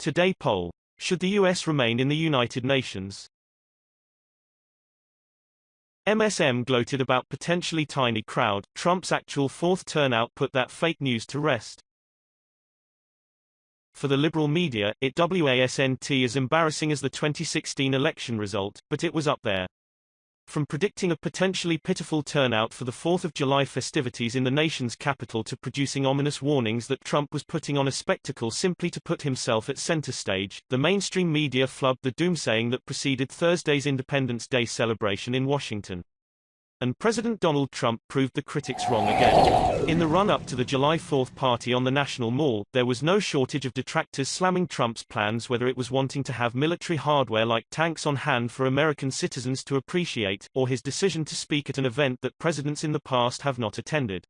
Today poll. Should the U.S. remain in the United Nations? MSM gloated about potentially tiny crowd. Trump's actual fourth turnout put that fake news to rest. For the liberal media, it wasn't as embarrassing as the 2016 election result, but it was up there. From predicting a potentially pitiful turnout for the 4th of July festivities in the nation's capital to producing ominous warnings that Trump was putting on a spectacle simply to put himself at center stage, the mainstream media flubbed the doomsaying that preceded Thursday's Independence Day celebration in Washington. And President Donald Trump proved the critics wrong again. In the run-up to the July 4th party on the National Mall, there was no shortage of detractors slamming Trump's plans, whether it was wanting to have military hardware like tanks on hand for American citizens to appreciate, or his decision to speak at an event that presidents in the past have not attended.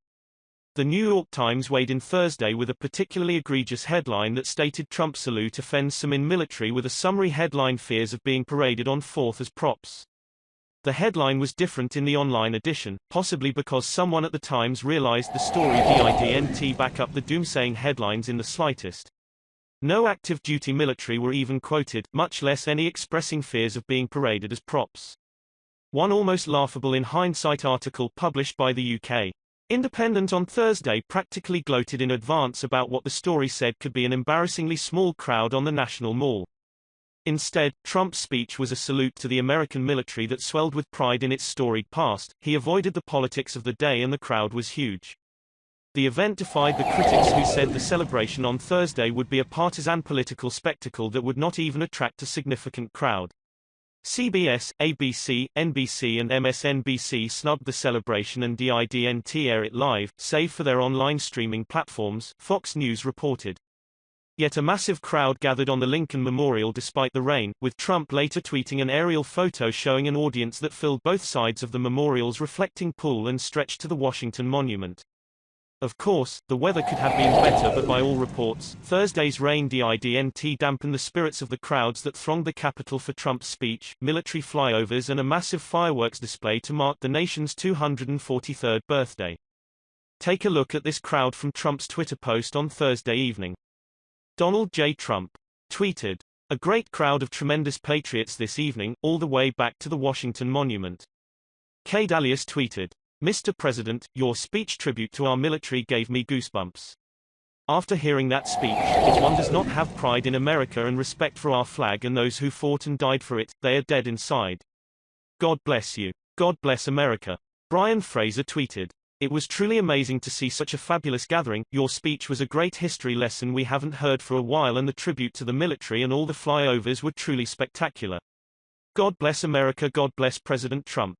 The New York Times weighed in Thursday with a particularly egregious headline that stated Trump's salute offends some in military, with a summary headline: fears of being paraded on 4th as props. The headline was different in the online edition, possibly because someone at the Times realized the story didn't back up the doomsaying headlines in the slightest. No active duty military were even quoted, much less any expressing fears of being paraded as props. One almost laughable in hindsight article published by the UK Independent on Thursday practically gloated in advance about what the story said could be an embarrassingly small crowd on the National Mall. Instead, Trump's speech was a salute to the American military that swelled with pride in its storied past. He avoided the politics of the day and the crowd was huge. The event defied the critics who said the celebration on Thursday would be a partisan political spectacle that would not even attract a significant crowd. CBS, ABC, NBC and MSNBC snubbed the celebration and didn't air it live, save for their online streaming platforms, Fox News reported. Yet a massive crowd gathered on the Lincoln Memorial despite the rain, with Trump later tweeting an aerial photo showing an audience that filled both sides of the memorial's reflecting pool and stretched to the Washington Monument. Of course, the weather could have been better, but by all reports, Thursday's rain didn't dampen the spirits of the crowds that thronged the Capitol for Trump's speech, military flyovers and a massive fireworks display to mark the nation's 243rd birthday. Take a look at this crowd from Trump's Twitter post on Thursday evening. Donald J. Trump tweeted, "A great crowd of tremendous patriots this evening, all the way back to the Washington Monument." K. Dalius tweeted, "Mr. President, your speech tribute to our military gave me goosebumps. After hearing that speech, if one does not have pride in America and respect for our flag and those who fought and died for it, they are dead inside. God bless you. God bless America." Brian Fraser tweeted, "It was truly amazing to see such a fabulous gathering. Your speech was a great history lesson we haven't heard for a while, and the tribute to the military and all the flyovers were truly spectacular. God bless America. God bless President Trump."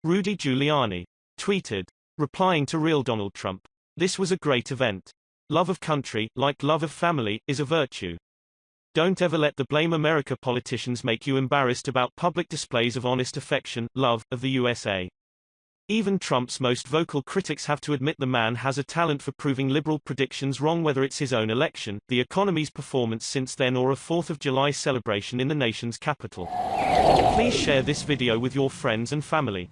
Rudy Giuliani tweeted, replying to real Donald Trump, "This was a great event. Love of country, like love of family, is a virtue. Don't ever let the blame America politicians make you embarrassed about public displays of honest affection, love, of the USA. Even Trump's most vocal critics have to admit the man has a talent for proving liberal predictions wrong, whether it's his own election, the economy's performance since then, or a 4th of July celebration in the nation's capital." Please share this video with your friends and family.